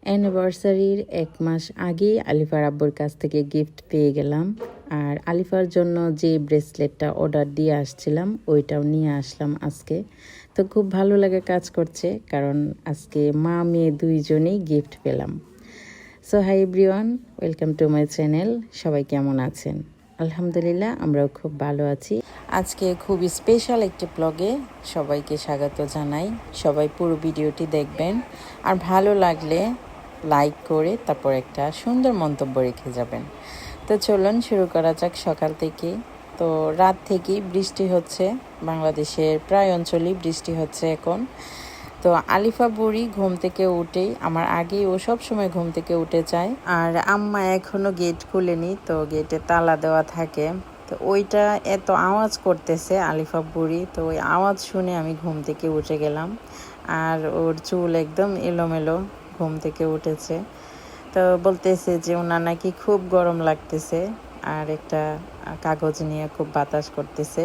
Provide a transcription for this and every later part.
অ্যানিভার্সারির 1 মাস আগেই আলিফার আব্বুর কাছ থেকে গিফট পেয়ে গেলাম। আর আলিফার জন্য যে ব্রেসলেটটা অর্ডার দিয়ে আসছিলাম ওইটাও নিয়ে আসলাম আজকে। তো খুব ভালো লাগে কাজ করছে, কারণ আজকে মা মেয়ে দুইজনেই গিফট পেলাম। So hi everyone, welcome to my channel. সবাই কেমন আছেন? আলহামদুলিল্লাহ, আমরাও খুব ভালো আছি। আজকে খুব স্পেশাল একটি ব্লগে সবাইকে স্বাগত জানাই। সবাই পুরো ভিডিওটি দেখবেন, আর ভালো লাগলে লাইক করে তারপর একটা সুন্দর মন্তব্য রেখে যাবেন। তো চলুন শুরু করা যাক। সকাল থেকে তো রাত থেকেই বৃষ্টি হচ্ছে, বাংলাদেশের প্রায় অঞ্চলেই বৃষ্টি হচ্ছে এখন। তো আলিফা বুড়ি ঘুম থেকে উঠেই, আমার আগেই ও সব সময় ঘুম থেকে উঠে যায়, আর আম্মা এখনো গেট খুলেনি, তো গেটে তালা দেওয়া থাকে। তো ওইটা এত আওয়াজ করতেছে আলিফা বুড়ি, তো ওই আওয়াজ শুনে আমি ঘুম থেকে উঠে গেলাম। আর ওর চুল একদম এলোমেলো, ঘুম থেকে উঠেছে। তো বলতেছে যে ওনার নাকি খুব গরম লাগতেছে, আর একটা কাগজ নিয়ে খুব বাতাস করতেছে।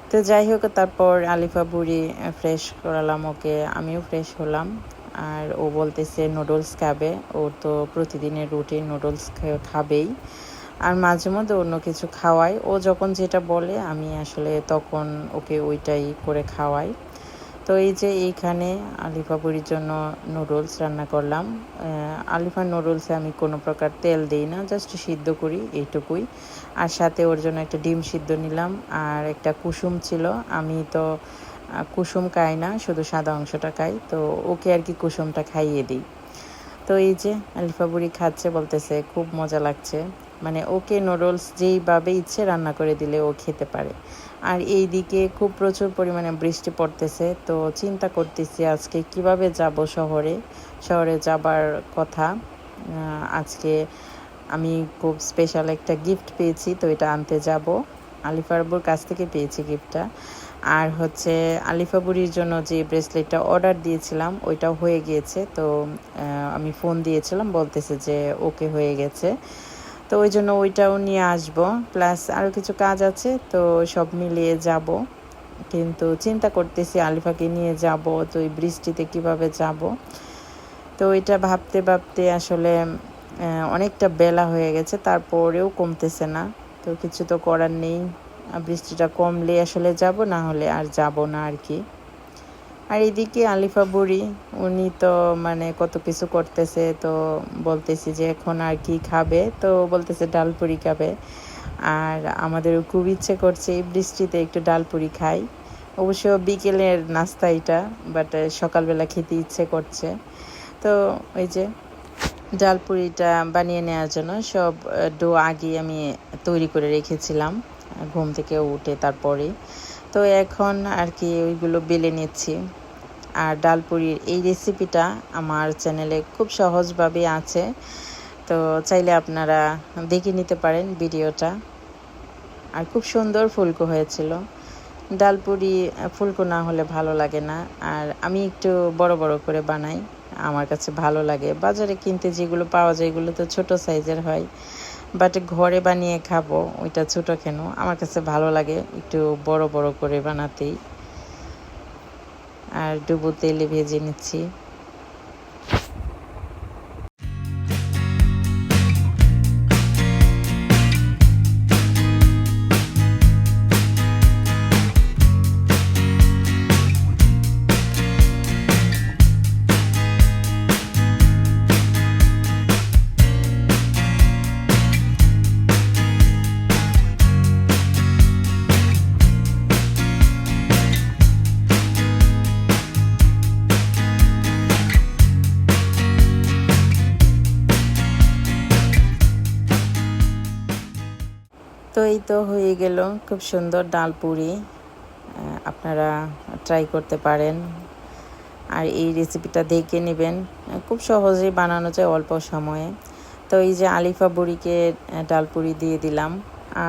তো যাই হোক, তারপর আলিফা বুড়ি ফ্রেশ করালাম ওকে, আমিও ফ্রেশ হলাম। আর ও বলতেছে নুডলস খাবে, ওর তো প্রতিদিনের রুটিন নুডলস খাবেই। আর মাঝে মধ্যে অন্য কিছু খাওয়াই, ও যখন যেটা বলে আমি আসলে তখন ওকে ওইটাই করে খাওয়াই। তো এই যে এইখানে আলিফা বুড়ির জন্য নুডলস রান্না করলাম। আলিফার নুডলসে আমি কোনো প্রকার তেল দিই না, জাস্ট সিদ্ধ করি এইটুকুই। আর সাথে ওর জন্য একটা ডিম সিদ্ধ নিলাম, আর একটা কুসুম ছিল। আমি তো কুসুম খাই না, শুধু সাদা অংশটা খাই, তো ওকে আর কি কুসুমটা খাইয়ে দিই। তো এই যে আলিফা বুড়ি খাচ্ছে, বলতেছে খুব মজা লাগছে। মানে ওকে নুডলস যেইভাবে ইচ্ছে রান্না করে দিলে ও খেতে পারে। আর এই দিকে খুব প্রচুর পরিমাণে বৃষ্টি পড়তেছে, তো চিন্তা করতেছি আজকে কিভাবে যাব শহরে যাবার কথা। আজকে আমি খুব স্পেশাল একটা গিফট পেয়েছি, তো এটা আনতে যাব। আলিফা আব্বুর কাছ থেকে পেয়েছি গিফটটা। আর হচ্ছে আলিফা বুড়ির জন্য যে ব্রেসলেটটা অর্ডার দিয়েছিলাম ওইটাও হয়ে গিয়েছে। তো আমি ফোন দিয়েছিলাম, বলতেছে যে ওকে হয়ে গেছে। তো ওই জন্য ওইটাও নিয়ে আসব, প্লাস আরও কিছু কাজ আছে, তো সব মিলিয়ে যাব। কিন্তু চিন্তা করতেছি আলিফাকে নিয়ে যাব, তো এই বৃষ্টিতে কিভাবে যাব। তো এটা ভাবতে ভাবতে আসলে অনেকটা বেলা হয়ে গেছে, তারপরেও কমতেছে না। তো কিছু তো করার নেই, বৃষ্টিটা কমলে আসলে যাব, না হলে আর যাব না আর কি। আর এদিকে আলিফা বুড়ি উনি তো মানে কত কিছু করতেছে, তো বলতেছি যে এখন আর কি খাবে, তো বলতেছে ডালপুরি খাবে। আর আমাদেরও খুব ইচ্ছে করছে এই বৃষ্টিতে একটু ডালপুরি খাই। অবশ্য বিকেলের নাস্তা এটা, বাট সকালবেলা খেতে ইচ্ছে করছে। তো ওই যে ডালপুরিটা বানিয়ে নেওয়ার জন্য সব ডো আগে আমি তৈরি করে রেখেছিলাম ঘুম থেকে উঠে তারপরে। তো এখন আর কি ওইগুলো বেলে নিচ্ছি। আর ডালপুরির এই রেসিপিটা আমার চ্যানেলে খুব সহজভাবে আছে, তো চাইলে আপনারা দেখে নিতে পারেন ভিডিওটা। আর খুব সুন্দর ফুলকো হয়েছিল। ডালপুরি ফুলকো না হলে ভালো লাগে না, আর আমি একটু বড় বড় করে বানাই, আমার কাছে ভালো লাগে। বাজারে কিনতে যেগুলো পাওয়া যায় এগুলো তো ছোট সাইজের হয়, বাট ঘরে বানিয়ে খাবো ওইটা ছোট কেন, আমার কাছে ভালো লাগে একটু বড় বড় করে বানাতেই। আর ডুবো তেলে ভেজে নিচ্ছি। তো এই তো হয়ে গেল খুব সুন্দর ডালপুরি, আপনারা ট্রাই করতে পারেন। আর এই রেসিপিটা দেখে নেবেন, খুব সহজেই বানানো যায় অল্প সময়ে। তো এই যে আলিফা বুড়িকে ডালপুরি দিয়ে দিলাম,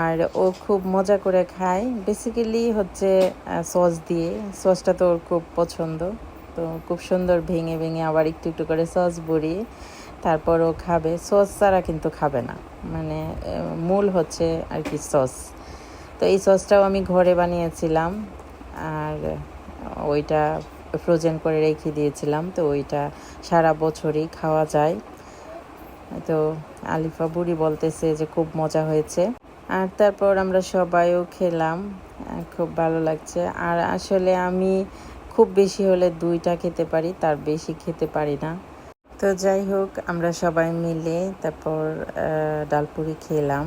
আর ও খুব মজা করে খায়। বেসিক্যালি হচ্ছে সস দিয়ে, সসটা তো ওর খুব পছন্দ। তো খুব সুন্দর ভেঙে ভেঙে আবার একটু একটু করে সস ভরিয়ে তারপর ও খাবে। সস ছাড়া কিন্তু খাবে না, মানে মূল হচ্ছে আর কি সস। তো এই সসটাও আমি ঘরে বানিয়েছিলাম, আর ওইটা ফ্রোজেন করে রেখে দিয়েছিলাম, তো ওইটা সারা বছরই খাওয়া যায়। তো আলিফা বুড়ি বলতেছে যে খুব মজা হয়েছে। আর তারপর আমরা সবাইও খেলাম, খুব ভালো লাগছে। আর আসলে আমি খুব বেশি হলে 2টা খেতে পারি, তার বেশি খেতে পারি না। তো যাই হোক, আমরা সবাই মিলে তারপর ডালপুরি খেলাম।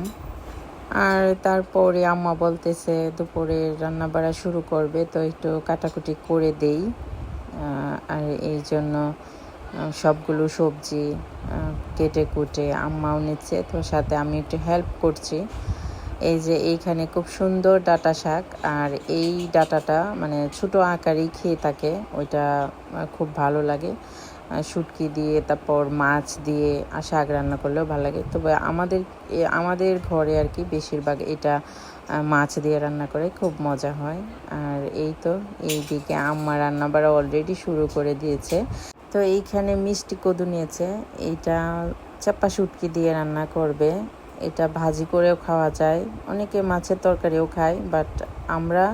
আর তারপরে আম্মা বলতেছে দুপুরে রান্না বাড়া শুরু করবে, তো একটু কাটাকুটি করে দেই। আর এই জন্য সবগুলো সবজি কেটে কুটে আম্মাও নিচ্ছে, তো সাথে আমি একটু হেল্প করছি। এই যে এইখানে খুব সুন্দর ডাঁটা শাক, আর এই ডাঁটাটা মানে ছোটো আকারেই খেয়ে থাকে, ওইটা খুব ভালো লাগে। শুটকি দিয়ে তারপর মাছ দিয়ে শাক রান্না করলেও ভালো লাগে। তবে আমাদের ঘরে আর কি বেশিরভাগ এটা মাছ দিয়ে রান্না করে, খুব মজা হয়। আর এই তো এইদিকে আম্মা রান্না বাড়া অলরেডি শুরু করে দিয়েছে। তো এইখানে মিষ্টি কদু নিয়েছে, এইটা চাপা শুটকি দিয়ে রান্না করবে। এটা ভাজি করেও খাওয়া যায়, অনেকে মাছের তরকারিও খায়, বাট আমরা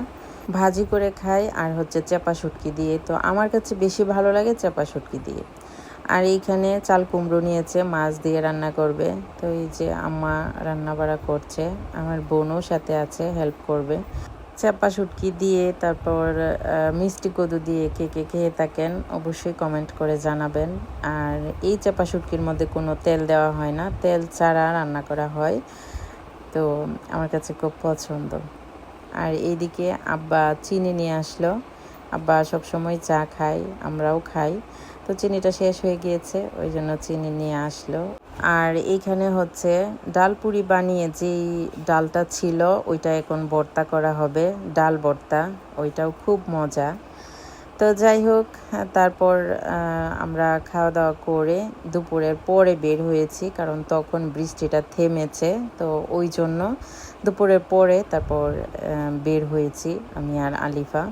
ভাজি করে খাই আর হচ্ছে চাপা শুটকি দিয়ে। তো আমার কাছে বেশি ভালো লাগে চাপা শুটকি দিয়ে। আর এইখানে চাল কুমড়ো নিয়েছে, মাছ দিয়ে রান্না করবে। তো এই যে আম্মা রান্না বাড়া করছে, আমার বোনও সাথে আছে, হেল্প করবে। চাপা শুটকি দিয়ে তারপর মিষ্টি কদু দিয়ে কে কে খেয়ে থাকেন অবশ্যই কমেন্ট করে জানাবেন। আর এই চাপা শুটকির মধ্যে কোনো তেল দেওয়া হয় না, তেল ছাড়া রান্না করা হয়, তো আমার কাছে খুব পছন্দ। আর এইদিকে আব্বা চিনি নিয়ে আসলো, আব্বা সবসময় চা খায়, আমরাও খাই, তো চিনিটা শেষ হয়ে গিয়েছে, ওই জন্য চিনি নিয়ে আসলো। আর এইখানে হচ্ছে ডালপুরি বানিয়ে যেই ডালটা ছিল ওইটা এখন ভর্তা করা হবে, ডাল ভর্তা, ওইটাও খুব মজা। তো যাই হোক, তারপর আমরা খাওয়া দাওয়া করে দুপুরের পরে বের হয়েছি, কারণ তখন বৃষ্টিটা থেমেছে, তো ওই জন্য দুপুরের পরে তারপর বের হয়েছি আমি আর আলিফা।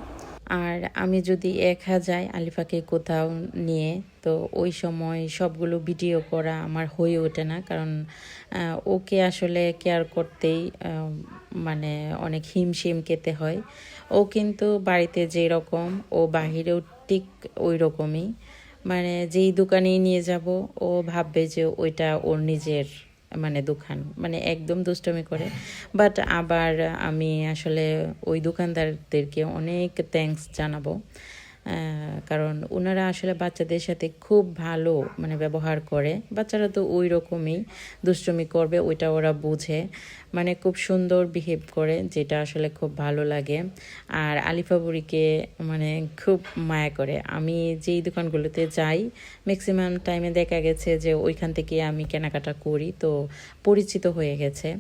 আর আমি যদি একা যাই আলিফাকে কোথাও নিয়ে, তো ওই সময় সবগুলো ভিডিও করা আমার হয়ে ওঠে না, কারণ ওকে আসলে কেয়ার করতেই মানে অনেক হিমশিম খেতে হয়। ও কিন্তু বাড়িতে যেরকম, ও বাহিরেও ঠিক ওই রকমই, মানে যেই দোকানেই নিয়ে যাব ও ভাববে যে ওইটা ওর নিজের মানে দোকান, মানে একদম দুষ্টমি করে। বাট আবার আমি আসলে ওই দোকানদারদেরকে অনেক থ্যাঙ্কস জানাবো, কারণ ওনারা আসলে বাচ্চাদের সাথে খুব ভালো মানে ব্যবহার করে। বাচ্চারা তো ওই রকমই দুষ্টমি করবে, ওইটা ওরা বুঝে, মানে খুব সুন্দর বিহেভ করে, যেটা আসলে খুব ভালো লাগে। আর আলিফা বুড়িকে মানে খুব মায়া করে। আমি যেই দোকানগুলোতে যাই ম্যাক্সিমাম টাইমে দেখা গেছে যে ওইখান থেকে আমি কেনাকাটা করি, তো পরিচিত হয়ে গেছে।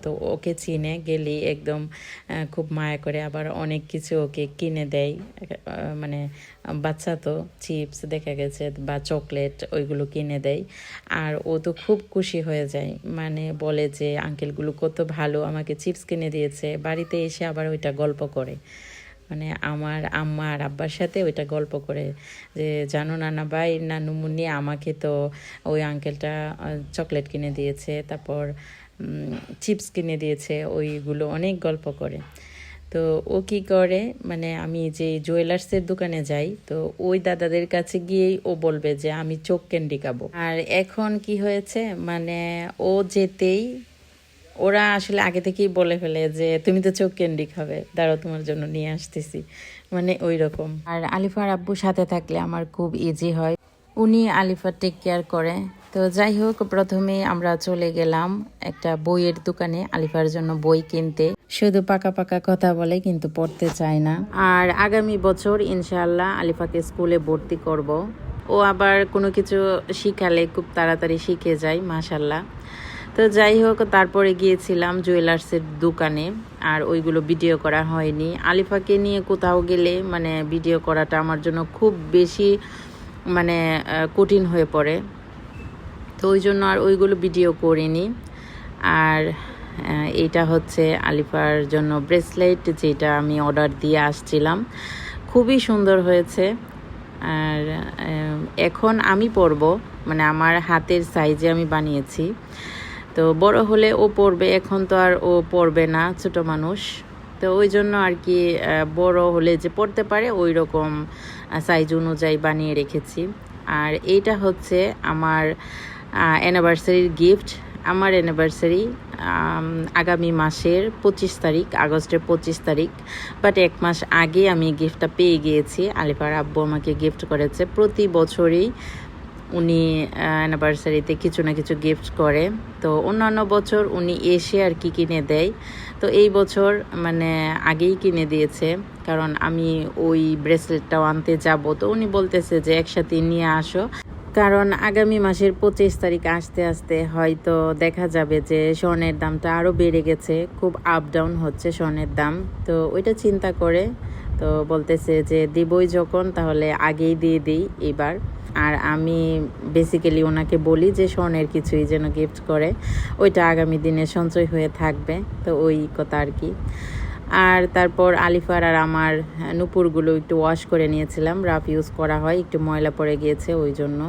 তো ওকে চিনে গেলেই একদম খুব মায়া করে, আবার অনেক কিছু ওকে কিনে দেয়। মানে বাচ্চা তো চিপস দেখা গেছে বা চকলেট ওইগুলো কিনে দেয়, আর ও তো খুব খুশি হয়ে যায়, মানে বলে যে আঙ্কেলগুলো কত ভালো, আমাকে চিপস কিনে দিয়েছে। বাড়িতে এসে আবার ওইটা গল্প করে, মানে আমার আম্মা আর আব্বার সাথে ওইটা গল্প করে যে জানো নানা ভাই, নানু মুন্নি আমাকে তো ওই আঙ্কেলটা চকলেট কিনে দিয়েছে, তারপর চিপস কিনে দিয়েছে, ওইগুলো অনেক গল্প করে। তো ও কি করে, মানে আমি যে জুয়েলার্সের দোকানে যাই, তো ওই দাদাদের কাছে গিয়েই ও বলবে যে আমি চোখ ক্যান্ডি খাবো। আর এখন কি হয়েছে, মানে ও যেতেই ওরা আসলে আগে থেকেই বলে ফেলে যে তুমি তো চোখ ক্যান্ডি খাবে, দাঁড়াও তোমার জন্য নিয়ে আসতেছি, মানে ওই রকম। আর আলিফার আব্বু সাথে থাকলে আমার খুব ইজি হয়, উনি আলিফার টেক কেয়ার করে। তো যাই হোক, প্রথমে আমরা চলে গেলাম একটা বইয়ের দোকানে আলিফার জন্য বই কিনতে। শুধু পাকা পাকা কথা বলে, কিন্তু পড়তে চায় না। আর আগামী বছর ইনশাআল্লাহ আলিফাকে স্কুলে ভর্তি করব। ও আবার কোনো কিছু শিখালে খুব তাড়াতাড়ি শিখে যায়, মাশাল্লাহ। তো যাই হোক, তারপরে গিয়েছিলাম জুয়েলার্সের দোকানে, আর ওইগুলো ভিডিও করা হয়নি। আলিফাকে নিয়ে কোথাও গেলে মানে ভিডিও করাটা আমার জন্য খুব বেশি মানে কঠিন হয়ে পড়ে, তো ওই জন্য আর ওইগুলো ভিডিও করিনি। আর এইটা হচ্ছে আলিফার জন্য ব্রেসলেট, যেটা আমি অর্ডার দিয়ে আসছিলাম, খুবই সুন্দর হয়েছে। আর এখন আমি পরবো, মানে আমার হাতের সাইজে আমি বানিয়েছি, তো বড় হলে ও পরবে, এখন তো আর ও পরবে না, ছোট মানুষ। তো ওই জন্য আর কি বড় হলে যে পড়তে পারে ওই রকম সাইজ অনুযায়ী বানিয়ে রেখেছি। আর এইটা হচ্ছে আমার অ্যানিভার্সারির গিফট। আমার অ্যানিভার্সারি আগামী মাসের 25 তারিখ, আগস্টের 25 তারিখ। বাট 1 মাস আগে আমি গিফটটা পেয়ে গিয়েছি। আলিফার আব্বু আমাকে গিফট করেছে। প্রতি বছরই উনি অ্যানিভার্সারিতে কিছু না কিছু গিফট করে। তো অন্যান্য বছর উনি এসে আর কি কিনে দেয়। তো এই বছর মানে আগেই কিনে দিয়েছে, কারণ আমি ওই ব্রেসলেটটাও আনতে যাব। তো উনি বলতেছে যে একসাথে নিয়ে আসো, কারণ আগামী মাসের 25 তারিখ আসতে আসতে হয়তো দেখা যাবে যে স্বর্ণের দামটা আরও বেড়ে গেছে, খুব আপ ডাউন হচ্ছে স্বর্ণের দাম। তো ওইটা চিন্তা করে তো বলতেছে যে দিবই যখন তাহলে আগেই দিয়ে দিই এবার। আর আমি বেসিক্যালি ওনাকে বলি যে স্বর্ণের কিছুই যেন গিফট করে, ওইটা আগামী দিনে সঞ্চয় হয়ে থাকবে। তো ওই কথা আর কি। আর তারপর আলিফার আর আমার নুপুরগুলো একটু ওয়াশ করে নিয়েছিলাম, রাফ ইউজ করা হয়, একটু ময়লা পড়ে গিয়েছে ওই জন্য।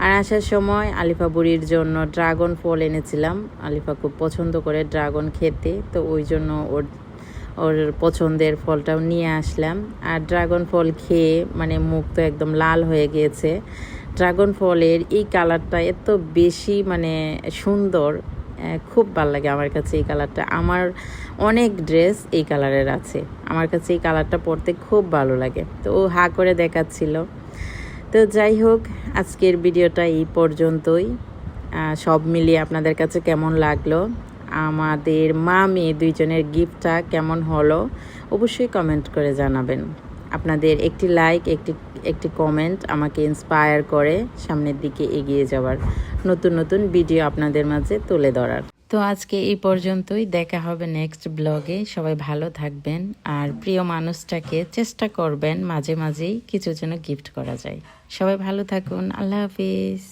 আর আসার সময় আলিফা বুড়ির জন্য ড্রাগন ফল এনেছিলাম। আলিফা খুব পছন্দ করে ড্রাগন খেতে, তো ওই জন্য ওর পছন্দের ফলটাও নিয়ে আসলাম। আর ড্রাগন ফল খেয়ে মানে মুখ তো একদম লাল হয়ে গিয়েছে। ড্রাগন ফলের এই কালারটা এত বেশি মানে সুন্দর, খুব ভালো লাগে আমার কাছে এই কালারটা। আমার অনেক ড্রেস এই কালারের আছে, আমার কাছে এই কালারটা পরতে খুব ভালো লাগে। তো ও হা করে দেখাচ্ছিল। তো যাই হোক, আজকের ভিডিওটা এই পর্যন্তই। সব মিলিয়ে আপনাদের কাছে কেমন লাগলো, আমাদের মা মেয়ে দুইজনের গিফটটা কেমন হলো অবশ্যই কমেন্ট করে জানাবেন। আপনাদের একটি লাইক, একটি কমেন্ট আমাকে ইন্সপায়ার করে সামনের দিকে এগিয়ে যাওয়ার, নতুন নতুন ভিডিও আপনাদের মাঝে তুলে ধরার। তো আজকে এই পর্যন্তই, দেখা হবে নেক্সট ব্লগে। সবাই ভালো থাকবেন আর প্রিয় মানুষটাকে চেষ্টা করবেন মাঝে মাঝেই কিছু যেন গিফট করা যায়। সবাই ভালো থাকুন, আল্লাহ হাফিজ।